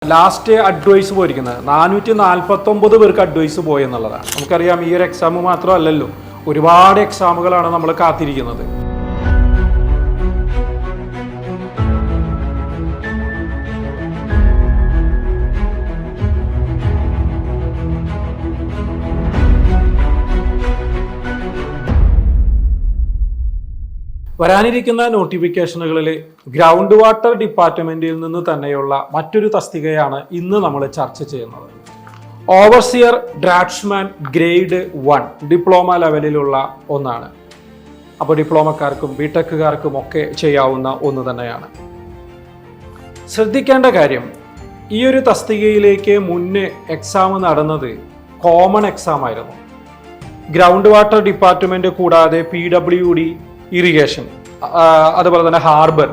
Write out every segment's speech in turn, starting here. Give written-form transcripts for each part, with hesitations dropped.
Last advice പോയിരിക്കുന്നത് 449 പേർക്ക് advice പോയി എന്നുള്ളതാണ്. നമുക്കറിയാം ഈ ഒരു എക്സാം മാത്രമല്ലല്ലോ, ഒരുപാട് എക്സാമുകളാണ് നമ്മൾ കാത്തിരിക്കുന്നത്. വരാനിരിക്കുന്ന നോട്ടിഫിക്കേഷനുകളിൽ ഗ്രൗണ്ട് വാട്ടർ ഡിപ്പാർട്ട്മെന്റിൽ നിന്ന് തന്നെയുള്ള മറ്റൊരു തസ്തികയാണ് ഇന്ന് നമ്മൾ ചർച്ച ചെയ്യുന്നത്. ഓവർസിയർ ഡ്രാഫ്റ്റ്സ്മാൻ ഗ്രേഡ് 1 ഡിപ്ലോമ ലെവലിലുള്ള ഒന്നാണ്. അപ്പോൾ ഡിപ്ലോമക്കാർക്കും ബിടെക്കുകാർക്കും ഒക്കെ ചെയ്യാവുന്ന ഒന്ന് തന്നെയാണ്. ശ്രദ്ധിക്കേണ്ട കാര്യം, ഈ ഒരു തസ്തികയിലേക്ക് മുന്നേ എക്സാം നടന്നത് കോമൺ എക്സാം ആയിരുന്നു. ഗ്രൗണ്ട് വാട്ടർ ഡിപ്പാർട്ട്മെന്റ് കൂടാതെ PWD ഇറിഗേഷൻ, അതുപോലെ തന്നെ ഹാർബർ,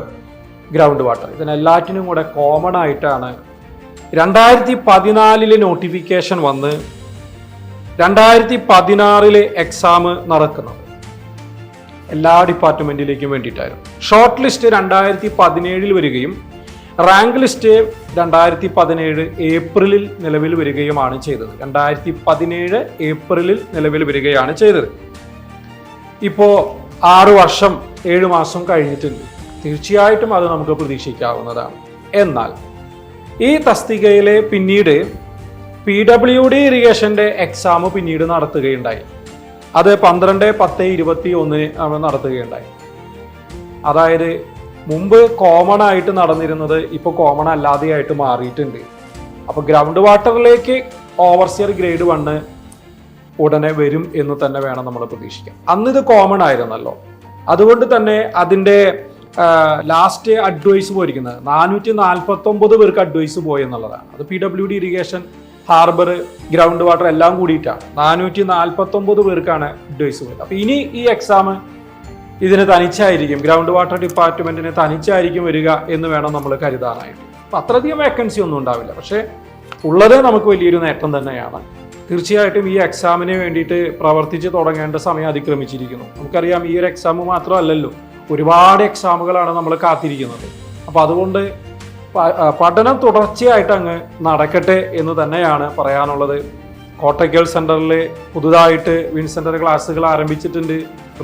ഗ്രൗണ്ട് വാട്ടർ, ഇതിനെല്ലാറ്റിനും കൂടെ കോമൺ ആയിട്ടാണ് 2014 നോട്ടിഫിക്കേഷൻ വന്ന് 2016 എക്സാം നടക്കുന്നത്. എല്ലാ ഡിപ്പാർട്ട്മെന്റിലേക്കും വേണ്ടിയിട്ടായിരുന്നു. ഷോർട്ട് ലിസ്റ്റ് 2017 വരികയും റാങ്ക് ലിസ്റ്റ് 2017 ഏപ്രിലിൽ നിലവിൽ വരികയുമാണ് ചെയ്തത്. 2017 ഏപ്രിലിൽ നിലവിൽ വരികയാണ് ചെയ്തത്. ഇപ്പോൾ 6 വർഷം 7 മാസം കഴിഞ്ഞിട്ടുണ്ട്. തീർച്ചയായിട്ടും അത് നമുക്ക് പ്രതീക്ഷിക്കാവുന്നതാണ്. എന്നാൽ ഈ തസ്തികയിലെ പിന്നീട് PWD ഇറിഗേഷന്റെ എക്സാം പിന്നീട് നടത്തുകയുണ്ടായി. അത് 12/10/21 നടത്തുകയുണ്ടായി. അതായത് മുമ്പ് കോമൺ ആയിട്ട് നടന്നിരുന്നത് ഇപ്പോൾ കോമൺ അല്ലാതെയായിട്ട് മാറിയിട്ടുണ്ട്. അപ്പോൾ ഗ്രൗണ്ട് വാട്ടറിലേക്ക് ഓവർസിയർ ഗ്രേഡ് 1 ഉടനെ വരും എന്ന് തന്നെ വേണം നമ്മൾ പ്രതീക്ഷിക്കാൻ. അന്ന് ഇത് കോമൺ ആയിരുന്നല്ലോ, അതുകൊണ്ട് തന്നെ അതിൻ്റെ ലാസ്റ്റ് അഡ്വൈസ് പോയിരിക്കുന്നത് 449 പേർക്ക് അഡ്വൈസ് പോയി എന്നുള്ളതാണ്. അത് PWD irrigation, harbour, ground water എല്ലാം കൂടിയിട്ടാണ് 449 പേർക്കാണ് അഡ്വൈസ് പോയത്. അപ്പോൾ ഇനി ഈ എക്സാം ഇതിന് തനിച്ചായിരിക്കും, ഗ്രൗണ്ട് വാട്ടർ ഡിപ്പാർട്ട്മെന്റിന് തനിച്ചായിരിക്കും വരിക എന്ന് വേണം നമ്മൾ കരുതാനായിട്ട്. അപ്പം അത്രയധികം വേക്കൻസി ഒന്നും ഉണ്ടാവില്ല, പക്ഷേ ഉള്ളത് നമുക്ക് വലിയൊരു നേട്ടം തന്നെയാണ്. തീർച്ചയായിട്ടും ഈ എക്സാമിന് വേണ്ടിയിട്ട് പ്രവർത്തിച്ച് തുടങ്ങേണ്ട സമയം അതിക്രമിച്ചിരിക്കുന്നു. നമുക്കറിയാം ഈ ഒരു എക്സാം മാത്രമല്ലല്ലോ, ഒരുപാട് എക്സാമുകളാണ് നമ്മൾ കാത്തിരിക്കുന്നത്. അപ്പോൾ അതുകൊണ്ട് പഠനം തുടർച്ചയായിട്ട് അങ്ങ് നടക്കട്ടെ എന്ന് തന്നെയാണ് പറയാനുള്ളത്. കോട്ടയ്ക്കൽ സെൻറ്ററിൽ പുതുതായിട്ട് വിൻസെൻ്റർ ക്ലാസ്സുകൾ ആരംഭിച്ചിട്ടുണ്ട്.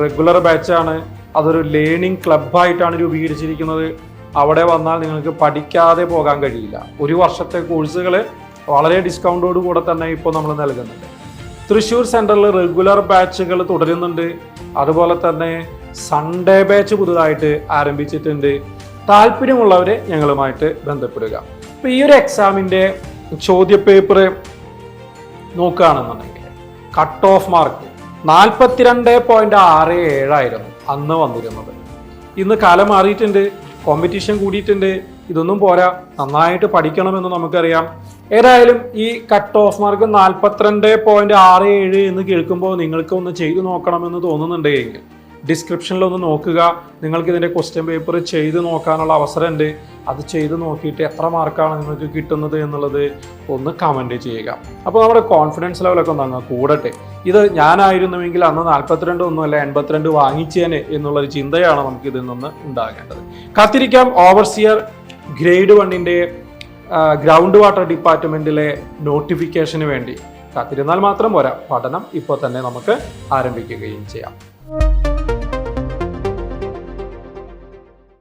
റെഗുലർ ബാച്ചാണ്. അതൊരു ലേണിംഗ് ക്ലബ്ബായിട്ടാണ് രൂപീകരിച്ചിരിക്കുന്നത്. അവിടെ വന്നാൽ നിങ്ങൾക്ക് പഠിക്കാതെ പോകാൻ കഴിയില്ല. 1 വർഷത്തെ കോഴ്സുകൾ വളരെ ഡിസ്കൗണ്ടോട് കൂടെ തന്നെ ഇപ്പോൾ നമ്മൾ നൽകുന്നുണ്ട്. തൃശ്ശൂർ സെൻറ്ററിൽ റെഗുലർ ബാച്ചുകൾ തുടരുന്നുണ്ട്. അതുപോലെ തന്നെ സൺഡേ ബാച്ച് പുതുതായിട്ട് ആരംഭിച്ചിട്ടുണ്ട്. താല്പര്യമുള്ളവരെ ഞങ്ങളുമായിട്ട് ബന്ധപ്പെടുക. അപ്പോൾ ഈ ഒരു എക്സാമിൻ്റെ ചോദ്യപേപ്പർ നോക്കുകയാണെന്നുണ്ടെങ്കിൽ കട്ട് ഓഫ് മാർക്ക് 42.67 ആയിരുന്നു അന്ന് വന്നിരുന്നത്. ഇന്ന് കാലം മാറിയിട്ടുണ്ട്, കോമ്പറ്റീഷൻ കൂടിയിട്ടുണ്ട്. ഇതൊന്നും പോരാ, നന്നായിട്ട് പഠിക്കണമെന്ന് നമുക്കറിയാം. ഏതായാലും ഈ കട്ട് ഓഫ് മാർക്ക് 42.67 എന്ന് കേൾക്കുമ്പോൾ നിങ്ങൾക്ക് ഒന്ന് ചെയ്തു നോക്കണമെന്ന് തോന്നുന്നുണ്ടെങ്കിൽ ഡിസ്ക്രിപ്ഷനിൽ ഒന്ന് നോക്കുക. നിങ്ങൾക്ക് ഇതിൻ്റെ ക്വസ്റ്റ്യൻ പേപ്പർ ചെയ്ത് നോക്കാനുള്ള അവസരമുണ്ട്. അത് ചെയ്ത് നോക്കിയിട്ട് എത്ര മാർക്കാണ് നിങ്ങൾക്ക് കിട്ടുന്നത് എന്നുള്ളത് ഒന്ന് കമൻറ്റ് ചെയ്യുക. അപ്പോൾ നമ്മുടെ കോൺഫിഡൻസ് ലെവലൊക്കെ ഒന്ന് അങ്ങ് കൂടട്ടെ. ഇത് ഞാനായിരുന്നുവെങ്കിൽ അന്ന് 42 ഒന്നുമല്ല 82 വാങ്ങിച്ചേനെ എന്നുള്ളൊരു ചിന്തയാണ് നമുക്ക് ഇതിൽ നിന്ന് ഉണ്ടാകേണ്ടത്. കാത്തിരിക്കാം ഓവർസിയർ ഗ്രേഡ് 1 ഗ്രൗണ്ട് വാട്ടർ ഡിപ്പാർട്ട്മെന്റിലെ നോട്ടിഫിക്കേഷന് വേണ്ടി. കാത്തിരുന്നാൽ മാത്രം പോരാ, പഠനം ഇപ്പോൾ തന്നെ നമുക്ക് ആരംഭിക്കുകയും ചെയ്യാം.